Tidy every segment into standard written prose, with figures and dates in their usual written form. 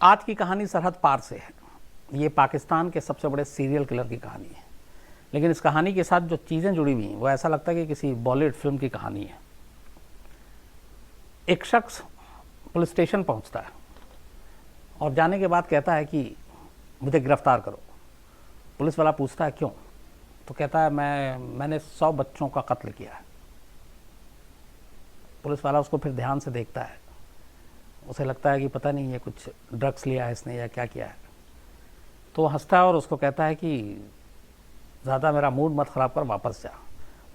आज की कहानी सरहद पार से है। ये पाकिस्तान के सबसे बड़े सीरियल किलर की कहानी है, लेकिन इस कहानी के साथ जो चीज़ें जुड़ी हुई हैं वो ऐसा लगता है कि किसी बॉलीवुड फिल्म की कहानी है। एक शख्स पुलिस स्टेशन पहुंचता है और जाने के बाद कहता है कि मुझे गिरफ्तार करो। पुलिस वाला पूछता है क्यों, तो कहता है मैंने 100 बच्चों का कत्ल किया है। पुलिस वाला उसको फिर ध्यान से देखता है, उसे लगता है कि पता नहीं ये कुछ ड्रग्स लिया है इसने या क्या किया है। तो वो हंसता है और उसको कहता है कि ज़्यादा मेरा मूड मत ख़राब कर, वापस जा।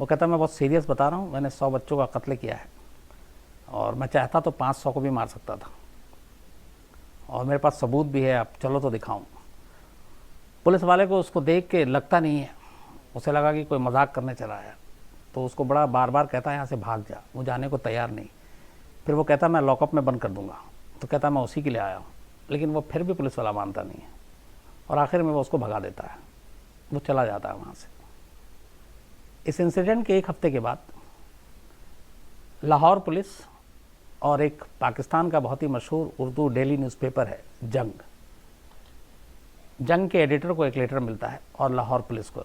वो कहता है मैं बहुत सीरियस बता रहा हूँ, मैंने 100 बच्चों का कत्ल किया है और मैं चाहता तो 500 को भी मार सकता था और मेरे पास सबूत भी है, अब चलो तो दिखाऊं। पुलिस वाले को उसको देख के लगता नहीं है, उसे लगा कि कोई मजाक करने चला है, तो उसको बड़ा बार बार कहता है यहाँ से भाग जा। वो जाने को तैयार नहीं। फिर वो कहता मैं लॉकअप में बंद कर दूंगा, तो कहता मैं उसी के लिए आया हूँ। लेकिन वो फिर भी पुलिस वाला मानता नहीं है और आखिर में वो उसको भगा देता है, वो चला जाता है वहाँ से। इस इंसिडेंट के एक हफ्ते के बाद लाहौर पुलिस और एक पाकिस्तान का बहुत ही मशहूर उर्दू डेली न्यूज़पेपर है जंग के एडिटर को एक लेटर मिलता है और लाहौर पुलिस को।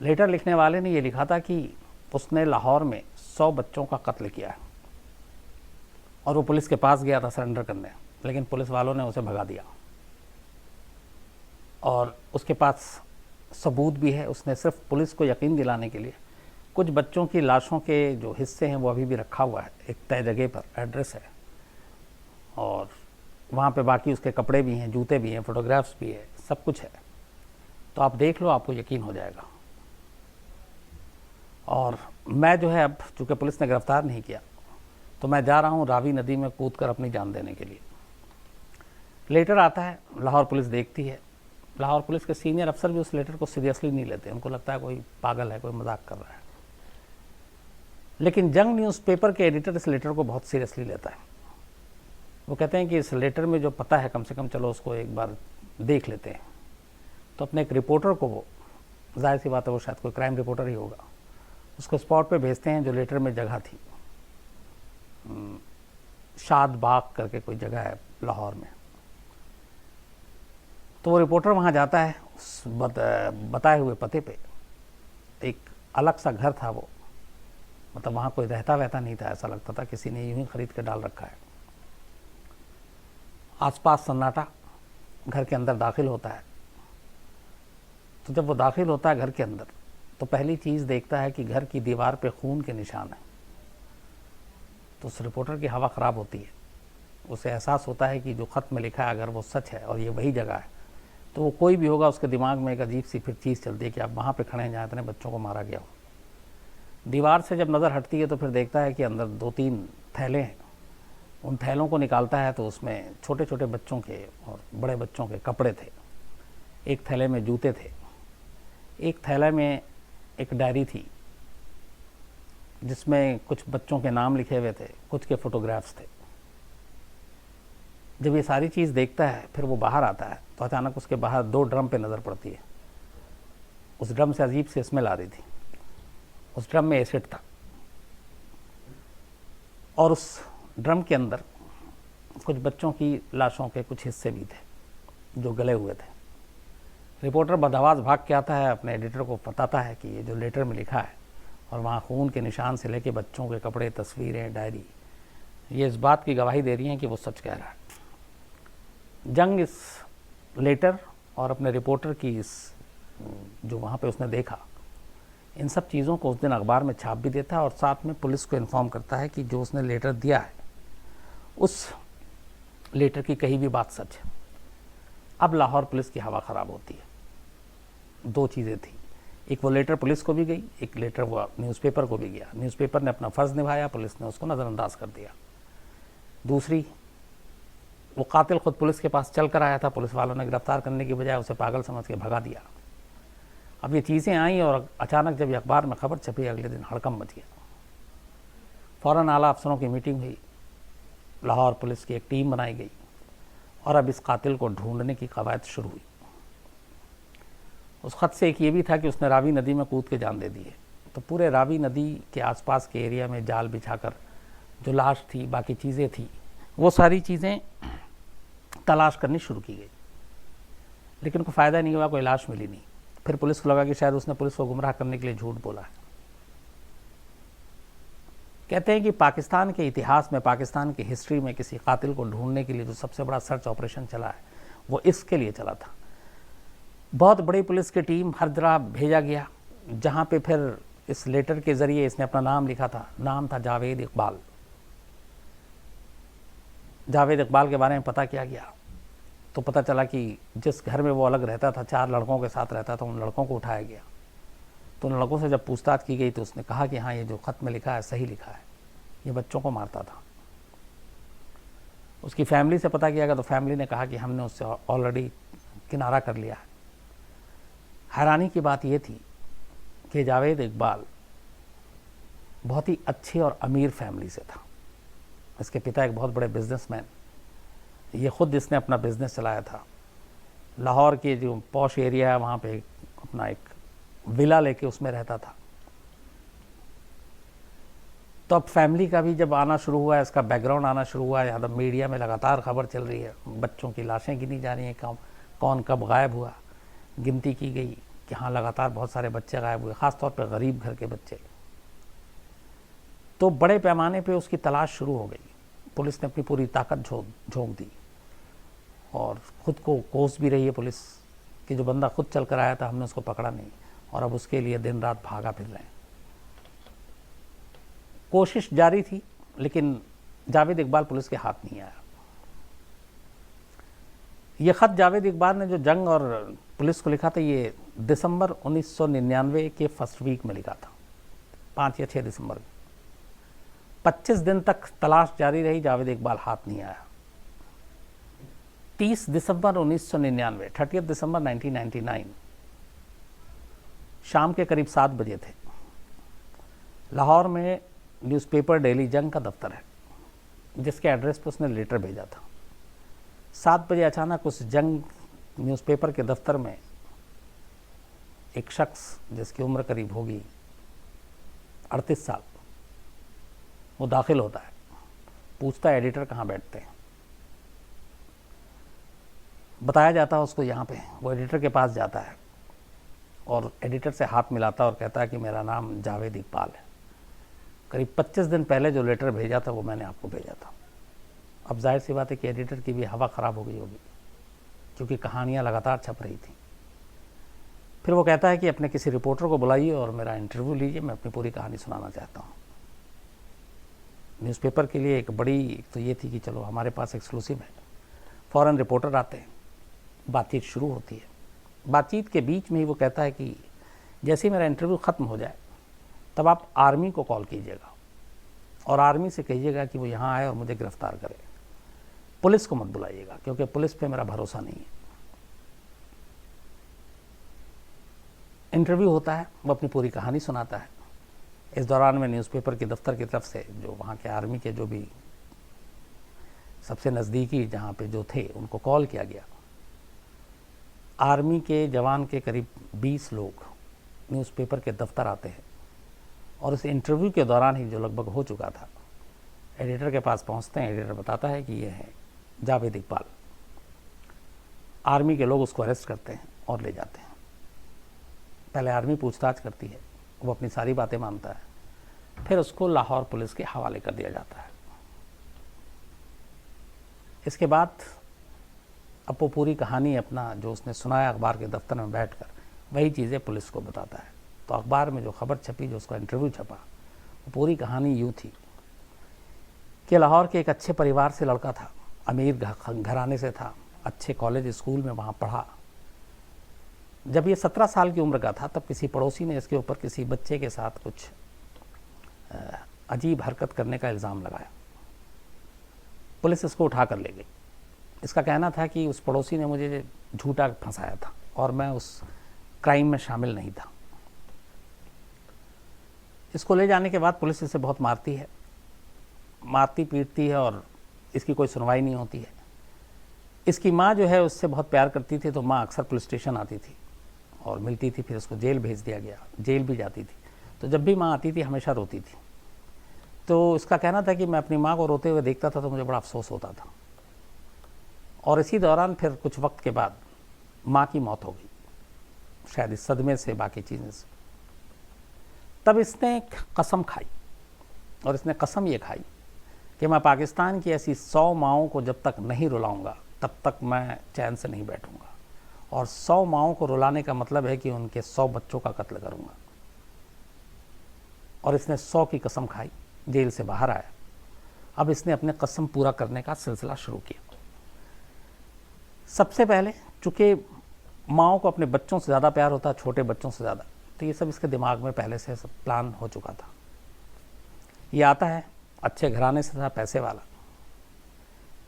लेटर लिखने वाले ने ये लिखा था कि उसने लाहौर में 100 बच्चों का कत्ल किया है और वो पुलिस के पास गया था सरेंडर करने, लेकिन पुलिस वालों ने उसे भगा दिया और उसके पास सबूत भी है। उसने सिर्फ पुलिस को यकीन दिलाने के लिए कुछ बच्चों की लाशों के जो हिस्से हैं वो अभी भी रखा हुआ है, एक तय जगह पर एड्रेस है, और वहाँ पे बाकी उसके कपड़े भी हैं, जूते भी हैं, फोटोग्राफ्स भी है, सब कुछ है। तो आप देख लो, आपको यकीन हो जाएगा। और मैं जो है, अब चूँकि पुलिस ने गिरफ्तार नहीं किया, तो मैं जा रहा हूँ रावी नदी में कूद कर अपनी जान देने के लिए। लेटर आता है, लाहौर पुलिस देखती है। लाहौर पुलिस के सीनियर अफसर भी उस लेटर को सीरियसली नहीं लेते, उनको लगता है कोई पागल है, कोई मजाक कर रहा है। लेकिन जंग न्यूज़पेपर के एडिटर इस लेटर को बहुत सीरियसली लेता है। वो कहते हैं कि इस लेटर में जो पता है, कम से कम चलो उसको एक बार देख लेते हैं। तो अपने एक रिपोर्टर को, वो जाहिर सी बात है वो शायद कोई क्राइम रिपोर्टर ही होगा, उसको स्पॉट पे भेजते हैं जो लेटर में जगह थी। शाद बाग करके कोई जगह है लाहौर में। तो वो रिपोर्टर वहाँ जाता है, उस बताए हुए पते पे। एक अलग सा घर था वो, मतलब वहाँ कोई रहता वहता नहीं था, ऐसा लगता था किसी ने यूं ही खरीद के डाल रखा है। आसपास सन्नाटा। घर के अंदर दाखिल होता है। तो जब वो दाखिल होता है घर के अंदर, तो पहली चीज़ देखता है कि घर की दीवार पे खून के निशान हैं। तो उस रिपोर्टर की हवा ख़राब होती है। उसे एहसास होता है कि जो ख़त में लिखा है अगर वो सच है और ये वही जगह है, तो वो कोई भी होगा, उसके दिमाग में एक अजीब सी फिर चीज़ चलती है कि आप वहाँ पे खड़े हैं जहाँ इतने बच्चों को मारा गया हो। दीवार से जब नज़र हटती है तो फिर देखता है कि अंदर 2-3 थैले हैं। उन थैलों को निकालता है तो उसमें छोटे छोटे बच्चों के और बड़े बच्चों के कपड़े थे। एक थैले में जूते थे, एक थैले में एक डायरी थी जिसमें कुछ बच्चों के नाम लिखे हुए थे, कुछ के फोटोग्राफ्स थे। जब ये सारी चीज़ देखता है, फिर वो बाहर आता है, तो अचानक उसके बाहर 2 ड्रम पे नज़र पड़ती है। उस ड्रम से अजीब सी स्मेल आ रही थी। उस ड्रम में एसिड था और उस ड्रम के अंदर कुछ बच्चों की लाशों के कुछ हिस्से भी थे जो गले हुए थे। रिपोर्टर बदहवास भाग के आता है, अपने एडिटर को बताता है कि ये जो लेटर में लिखा है और वहाँ खून के निशान से लेके बच्चों के कपड़े, तस्वीरें, डायरी, ये इस बात की गवाही दे रही हैं कि वो सच कह रहा है। जंग इस लेटर और अपने रिपोर्टर की इस जो वहाँ पे उसने देखा, इन सब चीज़ों को उस दिन अखबार में छाप भी देता है और साथ में पुलिस को इन्फॉर्म करता है कि जो उसने लेटर दिया है उस लेटर की कही भी बात सच है। अब लाहौर पुलिस की हवा ख़राब होती है। 2 चीज़ें थी, एक वो लेटर पुलिस को भी गई, एक लेटर वो न्यूज़पेपर को भी गया। न्यूज़पेपर ने अपना फ़र्ज़ निभाया, पुलिस ने उसको नज़रअंदाज कर दिया। दूसरी, वो कातिल खुद पुलिस के पास चल कर आया था, पुलिस वालों ने गिरफ्तार करने की बजाय उसे पागल समझ के भगा दिया। अब ये चीज़ें आई और अचानक जब ये अखबार में खबर छपी, अगले दिन हड़कंप मच गया। फ़ौरन आला अफसरों की मीटिंग हुई, लाहौर पुलिस की एक टीम बनाई गई और अब इस कातिल को ढूंढने की कवायद शुरू हुई। उस ख़त से एक ये भी था कि उसने रावी नदी में कूद के जान दे दी है। तो पूरे रावी नदी के आसपास के एरिया में जाल बिछाकर जो लाश थी, बाकी चीज़ें थी, वो सारी चीज़ें तलाश करनी शुरू की गई, लेकिन कोई फ़ायदा नहीं हुआ, कोई लाश मिली नहीं। फिर पुलिस को लगा कि शायद उसने पुलिस को गुमराह करने के लिए झूठ बोला है। कहते हैं कि पाकिस्तान के इतिहास में, पाकिस्तान की हिस्ट्री में किसी कातिल को ढूंढने के लिए जो सबसे बड़ा सर्च ऑपरेशन चला है वो इसके लिए चला था। बहुत बड़ी पुलिस की टीम हर जगह भेजा गया, जहाँ पे फिर इस लेटर के ज़रिए इसने अपना नाम लिखा था। नाम था जावेद इकबाल। जावेद इकबाल के बारे में पता किया गया तो पता चला कि जिस घर में वो अलग रहता था, 4 लड़कों के साथ रहता था, उन लड़कों को उठाया गया। तो उन लड़कों से जब पूछताछ की गई तो उसने कहा कि हाँ, ये जो ख़त में लिखा है सही लिखा है, ये बच्चों को मारता था। उसकी फैमिली से पता किया गया तो फैमिली ने कहा कि हमने उससे ऑलरेडी किनारा कर लिया है। हैरानी की बात ये थी कि जावेद इकबाल बहुत ही अच्छी और अमीर फैमिली से था। इसके पिता एक बहुत बड़े बिजनेसमैन, ये खुद इसने अपना बिजनेस चलाया था। लाहौर के जो पॉश एरिया है वहाँ पे अपना एक विला लेके उसमें रहता था। तो अब फैमिली का भी जब आना शुरू हुआ है, इसका बैकग्राउंड आना शुरू हुआ है, यहाँ मीडिया में लगातार खबर चल रही है, बच्चों की लाशें गिनी जा रही हैं, कौन कब गायब हुआ, गिनती की गई कि हाँ लगातार बहुत सारे बच्चे गायब हुए, ख़ासतौर पर गरीब घर के बच्चे। तो बड़े पैमाने पे उसकी तलाश शुरू हो गई। पुलिस ने अपनी पूरी ताकत झोंक दी और ख़ुद को कोस भी रही है पुलिस कि जो बंदा खुद चल कर आया था हमने उसको पकड़ा नहीं, और अब उसके लिए दिन रात भागा फिर रहे हैं। कोशिश जारी थी, लेकिन जावेद इकबाल पुलिस के हाथ नहीं आया। ये ख़त जावेद इकबाल ने जो जंग और पुलिस को लिखा था, ये दिसंबर 1999 के फर्स्ट वीक में लिखा था, 5 या 6 दिसंबर में। 25 दिन तक तलाश जारी रही, जावेद इकबाल हाथ नहीं आया। 30 दिसंबर 1999, 30 दिसंबर 1999 शाम के करीब 7 बजे थे। लाहौर में न्यूज़पेपर डेली जंग का दफ्तर है, जिसके एड्रेस पर उसने लेटर भेजा था। 7 बजे अचानक उस जंग न्यूज़पेपर के दफ्तर में एक शख्स जिसकी उम्र करीब होगी 38 साल, वो दाखिल होता है। पूछता है एडिटर कहाँ बैठते हैं। बताया जाता है उसको यहाँ पे। वो एडिटर के पास जाता है और एडिटर से हाथ मिलाता है और कहता है कि मेरा नाम जावेद इकबाल है। करीब 25 दिन पहले जो लेटर भेजा था वो मैंने आपको भेजा था। अब जाहिर सी बात है कि एडिटर की भी हवा ख़राब हो गई होगी, क्योंकि कहानियाँ लगातार छप रही थी। फिर वो कहता है कि अपने किसी रिपोर्टर को बुलाइए और मेरा इंटरव्यू लीजिए, मैं अपनी पूरी कहानी सुनाना चाहता हूँ। न्यूज़पेपर के लिए एक बड़ी तो ये थी कि चलो हमारे पास एक्सक्लूसिव है। फ़ौरन रिपोर्टर आते हैं, बातचीत शुरू होती है। बातचीत के बीच में ही वो कहता है कि जैसे ही मेरा इंटरव्यू ख़त्म हो जाए तब आप आर्मी को कॉल कीजिएगा और आर्मी से कहिएगा कि वो यहाँ आए और मुझे गिरफ़्तार करे। पुलिस को मत बुलाइएगा, क्योंकि पुलिस पे मेरा भरोसा नहीं है। इंटरव्यू होता है, वो अपनी पूरी कहानी सुनाता है। इस दौरान में न्यूज़पेपर के दफ्तर की तरफ से जो वहाँ के आर्मी के जो भी सबसे नज़दीकी जहाँ पे जो थे उनको कॉल किया गया। आर्मी के जवान के करीब 20 लोग न्यूज़पेपर के दफ्तर आते हैं और इस इंटरव्यू के दौरान ही जो लगभग हो चुका था, एडिटर के पास पहुंचते हैं। एडिटर बताता है कि ये है जावेद इकबाल। आर्मी के लोग उसको अरेस्ट करते हैं और ले जाते हैं। पहले आर्मी पूछताछ करती है, वो अपनी सारी बातें मानता है, फिर उसको लाहौर पुलिस के हवाले कर दिया जाता है। इसके बाद अब वो पूरी कहानी अपना जो उसने सुनाया अखबार के दफ्तर में बैठकर, वही चीज़ें पुलिस को बताता है। तो अखबार में जो खबर छपी, जो उसका इंटरव्यू छपा, वो पूरी कहानी यूँ थी कि लाहौर के एक अच्छे परिवार से लड़का था, अमीर घराने से था, अच्छे कॉलेज स्कूल में वहाँ पढ़ा। जब ये 17 साल की उम्र का था तब किसी पड़ोसी ने इसके ऊपर किसी बच्चे के साथ कुछ अजीब हरकत करने का इल्ज़ाम लगाया। पुलिस इसको उठा कर ले गई। इसका कहना था कि उस पड़ोसी ने मुझे झूठा फंसाया था और मैं उस क्राइम में शामिल नहीं था। इसको ले जाने के बाद पुलिस इसे बहुत मारती है, मारती पीटती है और इसकी कोई सुनवाई नहीं होती है। इसकी माँ जो है उससे बहुत प्यार करती थी, तो माँ अक्सर पुलिस स्टेशन आती थी और मिलती थी। फिर उसको जेल भेज दिया गया, जेल भी जाती थी। तो जब भी माँ आती थी हमेशा रोती थी। तो इसका कहना था कि मैं अपनी माँ को रोते हुए देखता था तो मुझे बड़ा अफसोस होता था और इसी दौरान फिर कुछ वक्त के बाद माँ की मौत हो गई, शायद इस सदमे से, बाकी चीज़ें से। तब इसने एक कसम खाई, और इसने कसम ये खाई कि मैं पाकिस्तान की ऐसी 100 माँओं को जब तक नहीं रुलाऊंगा तब तक मैं चैन से नहीं बैठूंगा, और 100 माँओं को रुलाने का मतलब है कि उनके 100 बच्चों का कत्ल करूंगा। और इसने 100 की कसम खाई, जेल से बाहर आया। अब इसने अपने कसम पूरा करने का सिलसिला शुरू किया। सबसे पहले, चूँकि माँओं को अपने बच्चों से ज़्यादा प्यार होता है, छोटे बच्चों से ज़्यादा, तो ये सब इसके दिमाग में पहले से सब प्लान हो चुका था। ये आता है, अच्छे घराने से था, पैसे वाला,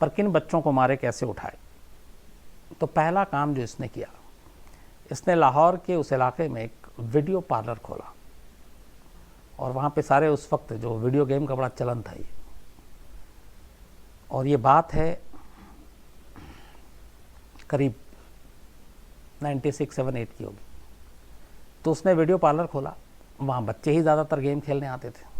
पर किन बच्चों को मारे, कैसे उठाए। तो पहला काम जो इसने किया, इसने लाहौर के उस इलाके में एक वीडियो पार्लर खोला, और वहाँ पे सारे उस वक्त जो वीडियो गेम का बड़ा चलन था ये, और ये बात है करीब 96, 7, 8 की होगी। तो उसने वीडियो पार्लर खोला, वहाँ बच्चे ही ज़्यादातर गेम खेलने आते थे।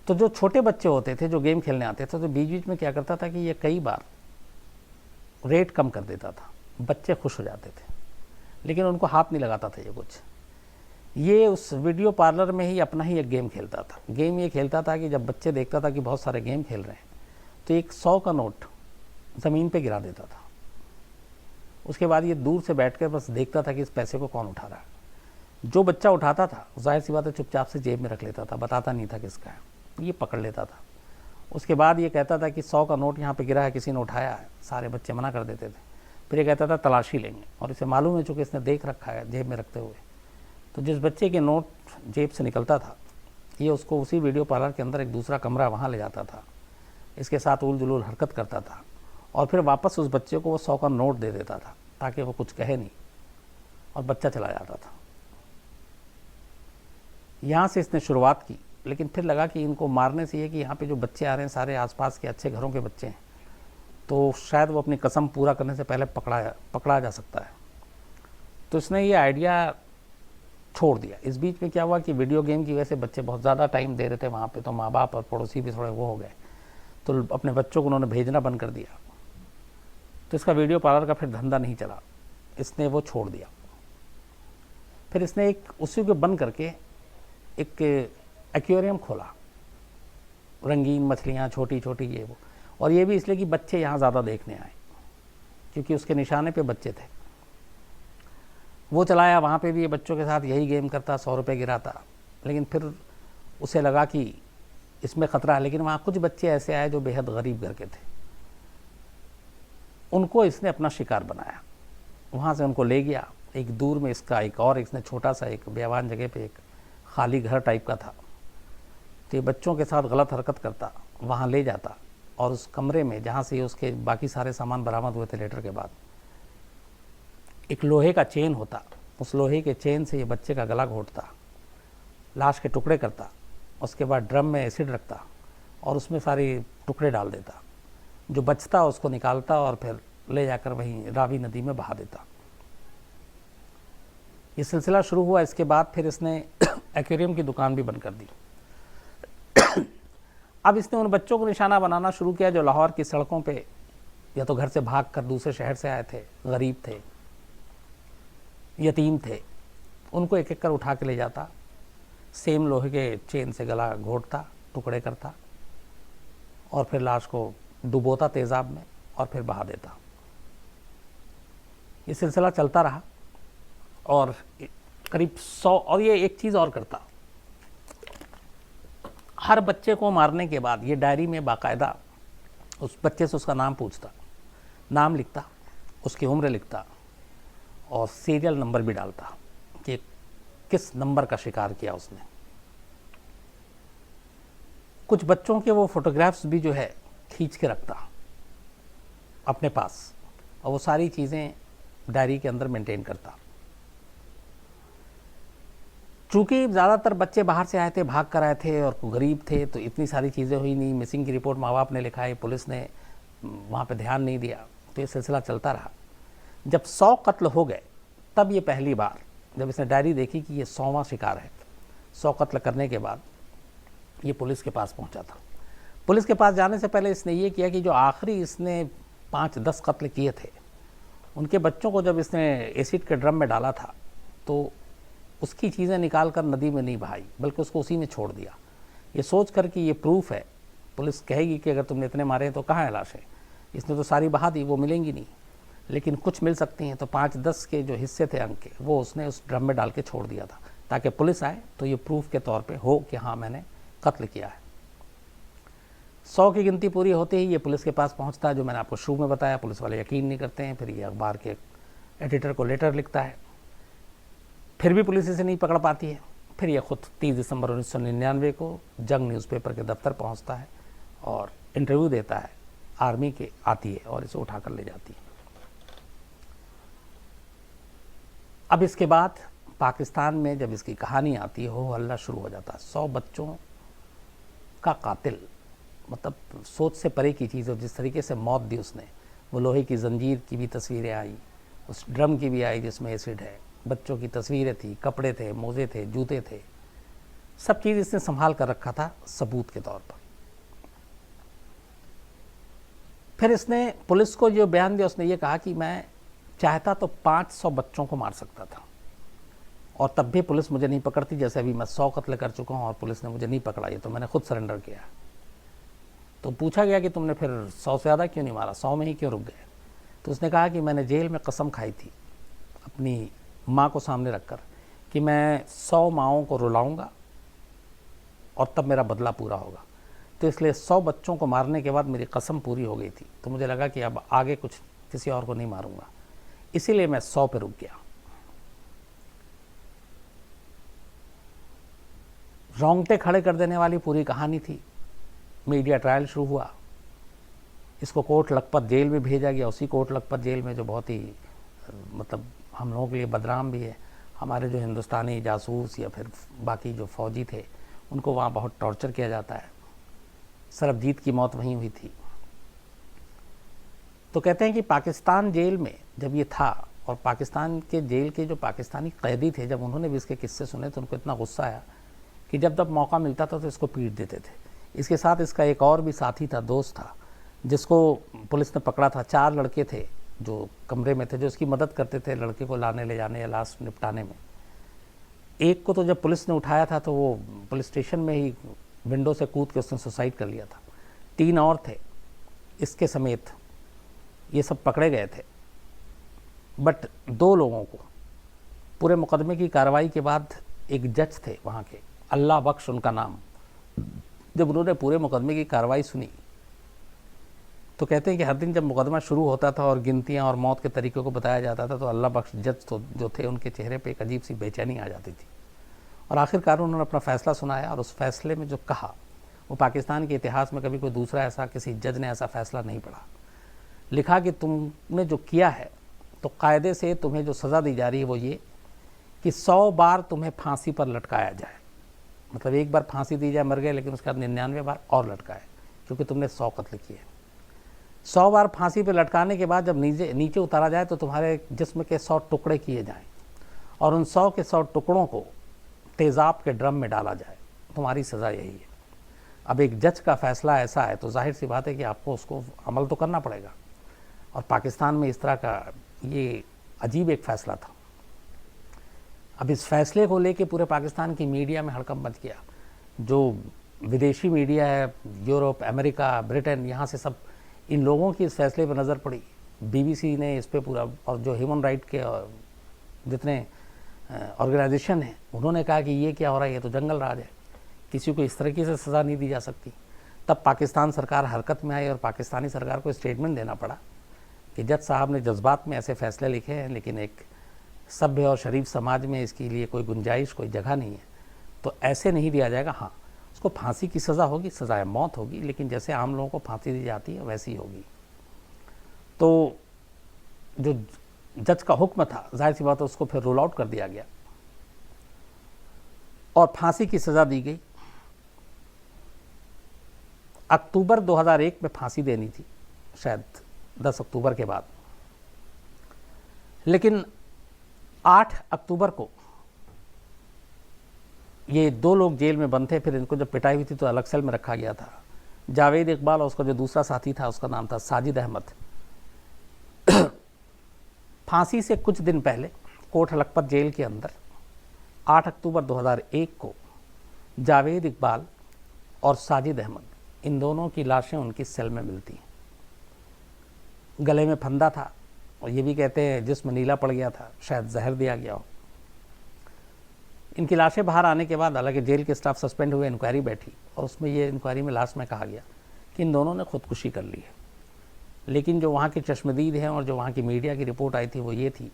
तो जो छोटे बच्चे होते थे जो गेम खेलने आते थे, तो बीच बीच में क्या करता था कि ये कई बार रेट कम कर देता था, बच्चे खुश हो जाते थे, लेकिन उनको हाथ नहीं लगाता था ये कुछ। ये उस वीडियो पार्लर में ही अपना ही एक गेम खेलता था। गेम ये खेलता था कि जब बच्चे देखता था कि बहुत सारे गेम खेल रहे हैं, तो एक 100 का नोट ज़मीन पे गिरा देता था। उसके बाद ये दूर से बैठकर बस देखता था कि इस पैसे को कौन उठा रहा है। जो बच्चा उठाता था, जाहिर सी बात है, चुपचाप से जेब में रख लेता था, बताता नहीं था किसका है, ये पकड़ लेता था। उसके बाद ये कहता था कि 100 का नोट यहाँ पे गिरा है, किसी ने उठाया है। सारे बच्चे मना कर देते थे। फिर ये कहता था तलाशी लेंगे, और इसे मालूम है चूँकि इसने देख रखा है जेब में रखते हुए। तो जिस बच्चे के नोट जेब से निकलता था, ये उसको उसी वीडियो पार्लर के अंदर एक दूसरा कमरा वहाँ ले जाता था, इसके साथ उल जुलूल हरकत करता था, और फिर वापस उस बच्चे को वो 100 का नोट दे देता था ताकि वो कुछ कहे नहीं, और बच्चा चला जाता था। यहाँ से इसने शुरुआत की, लेकिन फिर लगा कि इनको मारने से ये कि यहाँ पे जो बच्चे आ रहे हैं सारे आसपास के अच्छे घरों के बच्चे हैं, तो शायद वो अपनी कसम पूरा करने से पहले पकड़ा जा सकता है। तो इसने ये आइडिया छोड़ दिया। इस बीच में क्या हुआ कि वीडियो गेम की वजह से बच्चे बहुत ज़्यादा टाइम दे रहे थे वहाँ पे, तो माँ बाप और पड़ोसी भी थोड़े वो हो गए, तो अपने बच्चों को उन्होंने भेजना बंद कर दिया। तो इसका वीडियो पार्लर का फिर धंधा नहीं चला, इसने वो छोड़ दिया। फिर इसने एक उसी को बंद करके एक एक्वेरियम खोला, रंगीन मछलियाँ छोटी छोटी ये वो, और ये भी इसलिए कि बच्चे यहाँ ज़्यादा देखने आए, क्योंकि उसके निशाने पे बच्चे थे। वो चलाया, वहाँ पे भी ये बच्चों के साथ यही गेम करता, 100 रुपये गिराता। लेकिन फिर उसे लगा कि इसमें ख़तरा है, लेकिन वहाँ कुछ बच्चे ऐसे आए जो बेहद गरीब घर के थे, उनको इसने अपना शिकार बनाया। वहाँ से उनको ले गया, एक दूर में इसका एक और इसने छोटा सा एक बेवान जगह पे एक खाली घर टाइप का था, तो ये बच्चों के साथ गलत हरकत करता, वहाँ ले जाता, और उस कमरे में जहाँ से उसके बाकी सारे सामान बरामद हुए थे लेटर के बाद, एक लोहे का चेन होता, उस लोहे के चेन से ये बच्चे का गला घोटता, लाश के टुकड़े करता, उसके बाद ड्रम में एसिड रखता और उसमें सारे टुकड़े डाल देता, जो बचता उसको निकालता और फिर ले जाकर वहीं रावी नदी में बहा देता। ये सिलसिला शुरू हुआ। इसके बाद फिर इसने एक्वेरियम की दुकान भी बंद कर दी। अब इसने उन बच्चों को निशाना बनाना शुरू किया जो लाहौर की सड़कों पे या तो घर से भागकर दूसरे शहर से आए थे, गरीब थे, यतीम थे। उनको एक एक कर उठा के ले जाता, सेम लोहे के चेन से गला घोटता, टुकड़े करता और फिर लाश को डुबोता तेज़ाब में और फिर बहा देता। ये सिलसिला चलता रहा और करीब 100। और ये एक चीज़ और करता, हर बच्चे को मारने के बाद ये डायरी में बाकायदा उस बच्चे से उसका नाम पूछता, नाम लिखता, उसकी उम्र लिखता और सीरियल नंबर भी डालता कि किस नंबर का शिकार किया उसने। कुछ बच्चों के वो फोटोग्राफ्स भी जो है खींच के रखता अपने पास और वो सारी चीज़ें डायरी के अंदर मेंटेन करता। चूँकि ज़्यादातर बच्चे बाहर से आए थे, भाग कर आए थे और गरीब थे, तो इतनी सारी चीज़ें हुई नहीं। मिसिंग की रिपोर्ट माँ बाप ने लिखाई, पुलिस ने वहाँ पे ध्यान नहीं दिया, तो ये सिलसिला चलता रहा। जब 100 कत्ल हो गए तब ये पहली बार जब इसने डायरी देखी कि ये 100वां शिकार है, 100 कत्ल करने के बाद ये पुलिस के पास पहुंचा था। पुलिस के पास जाने से पहले इसने ये किया कि जो आखिरी इसने 5-10 कत्ल किए थे, उनके बच्चों को जब इसने एसिड के ड्रम में डाला था तो उसकी चीज़ें निकाल कर नदी में नहीं बहाई, बल्कि उसको उसी ने छोड़ दिया, ये सोच कर कि ये प्रूफ है। पुलिस कहेगी कि अगर तुमने इतने मारे हैं तो कहाँ है लाशें, इसने तो सारी बहा दी, वो मिलेंगी नहीं, लेकिन कुछ मिल सकती हैं। तो 5-10 के जो हिस्से थे अंक के, वो उसने उस ड्रम में डाल के छोड़ दिया था, ताकि पुलिस आए तो ये प्रूफ के तौर पे हो कि हाँ मैंने कत्ल किया है। 100 की गिनती पूरी होते ही ये पुलिस के पास पहुंचता है, जो मैंने आपको शुरू में बताया। पुलिस वाले यकीन नहीं करते हैं, फिर ये अखबार के एडिटर को लेटर लिखता है, फिर भी पुलिस इसे नहीं पकड़ पाती है। फिर ये खुद 30 दिसंबर 1999 को जंग न्यूज़पेपर के दफ्तर पहुंचता है और इंटरव्यू देता है। आर्मी के आती है और इसे उठा कर ले जाती है। अब इसके बाद पाकिस्तान में जब इसकी कहानी आती है, हो हल्ला शुरू हो जाता है। 100 बच्चों का कातिल, मतलब सोच से परे की चीज़। और जिस तरीके से मौत दी उसने, वो लोहे की जंजीर की भी तस्वीरें आई, उस ड्रम की भी आई जिसमें एसिड है, बच्चों की तस्वीरें थी, कपड़े थे, मोजे थे, जूते थे, सब चीज़ इसने संभाल कर रखा था सबूत के तौर पर। फिर इसने पुलिस को जो बयान दिया, उसने ये कहा कि मैं चाहता तो 500 बच्चों को मार सकता था, और तब भी पुलिस मुझे नहीं पकड़ती। जैसे अभी मैं 100 कत्ल कर चुका हूँ और पुलिस ने मुझे नहीं पकड़ा, ये तो मैंने खुद सरेंडर किया। तो पूछा गया कि तुमने फिर 100 से ज़्यादा क्यों नहीं मारा, 100 में ही क्यों रुक गए? तो उसने कहा कि मैंने जेल में कसम खाई थी अपनी माँ को सामने रखकर कि मैं 100 माँओं को रुलाऊंगा और तब मेरा बदला पूरा होगा। तो इसलिए 100 बच्चों को मारने के बाद मेरी कसम पूरी हो गई थी, तो मुझे लगा कि अब आगे कुछ किसी और को नहीं मारूंगा, इसीलिए मैं 100 पे रुक गया। रोंगटे खड़े कर देने वाली पूरी कहानी थी। मीडिया ट्रायल शुरू हुआ, इसको कोट लखपत जेल में भेजा गया, उसी कोट लखपत जेल में जो बहुत ही मतलब हम लोगों के लिए बदनाम भी है। हमारे जो हिंदुस्तानी जासूस या फिर बाकी जो फौजी थे, उनको वहाँ बहुत टॉर्चर किया जाता है। सरबजीत की मौत वहीं हुई थी। तो कहते हैं कि पाकिस्तान जेल में जब ये था, और पाकिस्तान के जेल के जो पाकिस्तानी कैदी थे, जब उन्होंने भी इसके किस्से सुने तो उनको इतना गुस्सा आया कि जब जब मौका मिलता था तो इसको पीट देते थे। इसके साथ इसका एक और भी साथी था, दोस्त था, जिसको पुलिस ने पकड़ा था। 4 लड़के थे जो कमरे में थे, जो इसकी मदद करते थे लड़के को लाने ले जाने या लाश निपटाने में। एक को तो जब पुलिस ने उठाया था तो वो पुलिस स्टेशन में ही विंडो से कूद के उसने सुसाइड कर लिया था। 3 और थे इसके समेत, ये सब पकड़े गए थे। बट 2 लोगों को पूरे मुकदमे की कार्रवाई के बाद, एक जज थे वहाँ के, अल्लाह बख्श उनका नाम, जब उन्होंने पूरे मुकदमे की कार्रवाई सुनी तो कहते हैं कि हर दिन जब मुकदमा शुरू होता था और गिनतियाँ और मौत के तरीक़ों को बताया जाता था, तो अल्लाह बख्श जज तो जो थे, उनके चेहरे पे एक अजीब सी बेचैनी आ जाती थी। और आखिरकार उन्होंने अपना फ़ैसला सुनाया, और उस फैसले में जो कहा, वो पाकिस्तान के इतिहास में कभी कोई दूसरा ऐसा किसी जज ने ऐसा फ़ैसला नहीं पढ़ा। लिखा कि तुमने जो किया है, तो कायदे से तुम्हें जो सज़ा दी जा रही है वो ये कि 100 बार तुम्हें फांसी पर लटकाया जाए। मतलब एक बार फांसी दी जाए, मर गए, लेकिन उसके बाद 99 बार और लटकाए, क्योंकि तुमने 100 कत्ल किए। 100 बार फांसी पर लटकाने के बाद जब नीचे उतारा जाए तो तुम्हारे जिस्म के 100 टुकड़े किए जाएं, और उन 100 के 100 टुकड़ों को तेज़ाब के ड्रम में डाला जाए। तुम्हारी सज़ा यही है। अब एक जज का फ़ैसला ऐसा है तो जाहिर सी बात है कि आपको उसको अमल तो करना पड़ेगा। और पाकिस्तान में इस तरह का ये अजीब एक फ़ैसला था। अब इस फैसले को लेके पूरे पाकिस्तान की मीडिया में हड़कंप मच गया। जो विदेशी मीडिया है, यूरोप, अमेरिका, ब्रिटेन, यहाँ से सब इन लोगों की इस फैसले पर नज़र पड़ी। BBC ने इस पे पूरा, और जो ह्यूमन राइट के जितने ऑर्गेनाइजेशन हैं, उन्होंने कहा कि ये क्या हो रहा है, ये तो जंगल राज है, किसी को इस तरीके से सज़ा नहीं दी जा सकती। तब पाकिस्तान सरकार हरकत में आई और पाकिस्तानी सरकार को स्टेटमेंट देना पड़ा कि जज साहब ने जज्बात में ऐसे फ़ैसले लिखे हैं, लेकिन एक सभ्य और शरीफ समाज में इसके लिए कोई गुंजाइश, कोई जगह नहीं है, तो ऐसे नहीं दिया जाएगा। हाँ, उसको फांसी की सज़ा होगी, सज़ाए मौत होगी, लेकिन जैसे आम लोगों को फांसी दी जाती है वैसी होगी। तो जो जज का हुक्म था, जाहिर सी बात है उसको फिर रोल आउट कर दिया गया और फांसी की सज़ा दी गई। अक्टूबर 2001 में फांसी देनी थी, शायद 10 अक्टूबर के बाद, लेकिन 8 अक्टूबर को ये 2 लोग जेल में बंद थे। फिर इनको जब पिटाई हुई थी तो अलग सेल में रखा गया था। जावेद इकबाल और उसका जो दूसरा साथी था, उसका नाम था साजिद अहमद, फांसी से कुछ दिन पहले कोट लखपत जेल के अंदर 8 अक्टूबर 2001 को जावेद इकबाल और साजिद अहमद, इन दोनों की लाशें उनकी सेल में मिलती हैं। गले में फंदा था और ये भी कहते हैं जिस्म नीला पड़ गया था, शायद जहर दिया गया हो। इनकी लाशें बाहर आने के बाद हालांकि जेल के स्टाफ सस्पेंड हुए, इंक्वायरी बैठी और उसमें ये इंक्वायरी में लास्ट में कहा गया कि इन दोनों ने खुदकुशी कर ली है। लेकिन जो वहाँ के चश्मदीद हैं और जो वहाँ की मीडिया की रिपोर्ट आई थी वो ये थी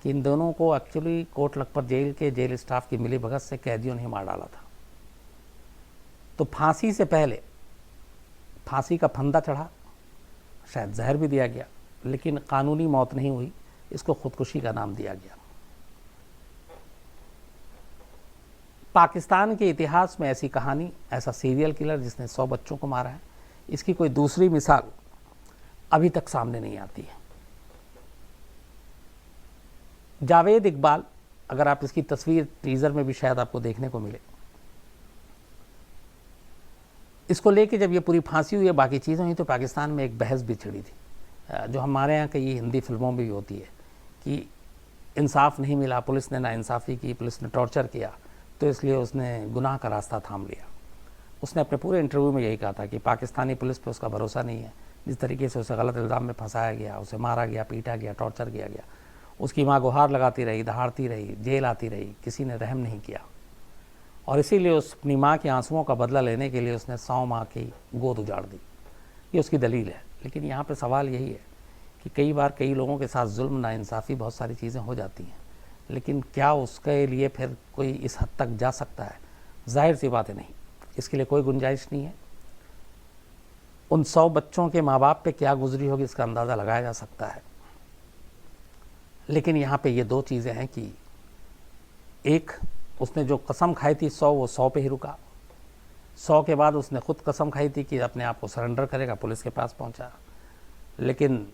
कि इन दोनों को एक्चुअली कोट लखपत जेल के जेल स्टाफ की मिली भगत से कैदियों ने मार डाला था। तो फांसी से पहले फांसी का फंदा चढ़ा, शायद जहर भी दिया गया, लेकिन कानूनी मौत नहीं हुई, इसको खुदकुशी का नाम दिया गया। पाकिस्तान के इतिहास में ऐसी कहानी, ऐसा सीरियल किलर जिसने 100 बच्चों को मारा है, इसकी कोई दूसरी मिसाल अभी तक सामने नहीं आती है। जावेद इकबाल, अगर आप इसकी तस्वीर टीजर में भी शायद आपको देखने को मिले, इसको लेके जब ये पूरी फांसी हुई है, बाकी चीज़ें हुई, तो पाकिस्तान में एक बहस भी छिड़ी थी, जो हमारे यहाँ कई हिंदी फिल्मों में भी होती है कि इंसाफ नहीं मिला, पुलिस ने नाइंसाफ़ी की, पुलिस ने टॉर्चर किया, तो इसलिए उसने गुनाह का रास्ता थाम लिया। उसने अपने पूरे इंटरव्यू में यही कहा था कि पाकिस्तानी पुलिस पे उसका भरोसा नहीं है। जिस तरीके से उसे गलत इल्ज़ाम में फंसाया गया, उसे मारा गया, पीटा गया, टॉर्चर किया गया, उसकी माँ गुहार लगाती रही, दहाड़ती रही, जेल आती रही, किसी ने रहम नहीं किया। और इसीलिए उस अपनी माँ के आंसुओं का बदला लेने के लिए उसने 100 माँ की गोद उजाड़ दी। ये उसकी दलील है। लेकिन यहाँ पे सवाल यही है कि कई बार कई लोगों के साथ जुल्म, नाइंसाफ़ी, बहुत सारी चीज़ें हो जाती हैं, लेकिन क्या उसके लिए फिर कोई इस हद तक जा सकता है? जाहिर सी बात है नहीं, इसके लिए कोई गुंजाइश नहीं है। उन 100 बच्चों के माँ बाप पे क्या गुजरी होगी इसका अंदाज़ा लगाया जा सकता है। लेकिन यहाँ पे ये 2 चीज़ें हैं कि एक, उसने जो कसम खाई थी 100, वो 100 पे ही रुका। 100 के बाद उसने खुद कसम खाई थी कि अपने आप को सरेंडर करेगा, पुलिस के पास पहुँचा, लेकिन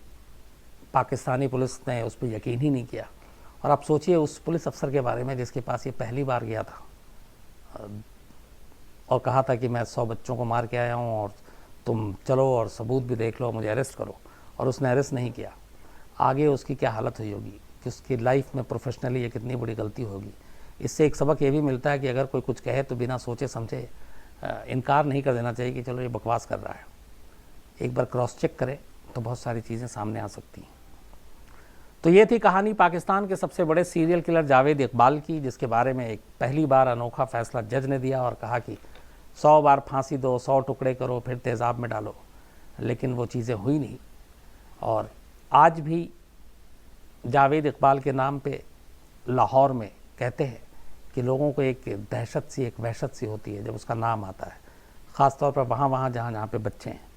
पाकिस्तानी पुलिस ने उस पर यकीन ही नहीं किया। और आप सोचिए उस पुलिस अफसर के बारे में जिसके पास ये पहली बार गया था और कहा था कि मैं 100 बच्चों को मार के आया हूँ और तुम चलो और सबूत भी देख लो, मुझे अरेस्ट करो, और उसने अरेस्ट नहीं किया। आगे उसकी क्या हालत हुई होगी, कि उसकी लाइफ में प्रोफेशनली ये कितनी बड़ी गलती होगी। इससे एक सबक ये भी मिलता है कि अगर कोई कुछ कहे तो बिना सोचे समझे इनकार नहीं कर देना चाहिए कि चलो ये बकवास कर रहा है। एक बार क्रॉस चेक करें तो बहुत सारी चीज़ें सामने आ सकती हैं। तो ये थी कहानी पाकिस्तान के सबसे बड़े सीरियल किलर जावेद इकबाल की, जिसके बारे में एक पहली बार अनोखा फैसला जज ने दिया और कहा कि 100 बार फांसी दो, 100 टुकड़े करो, फिर तेज़ाब में डालो, लेकिन वो चीज़ें हुई नहीं। और आज भी जावेद इकबाल के नाम पे लाहौर में कहते हैं कि लोगों को एक दहशत सी, एक वहशत सी होती है जब उसका नाम आता है, ख़ास तौर पर वहाँ जहाँ पे बच्चे हैं।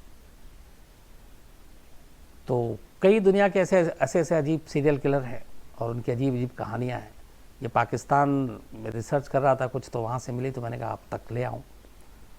तो कई दुनिया के ऐसे अजीब सीरियल किलर हैं और उनकी अजीब कहानियाँ हैं। ये पाकिस्तान में रिसर्च कर रहा था कुछ, तो वहाँ से मिली, तो मैंने कहा आप तक ले आऊँ।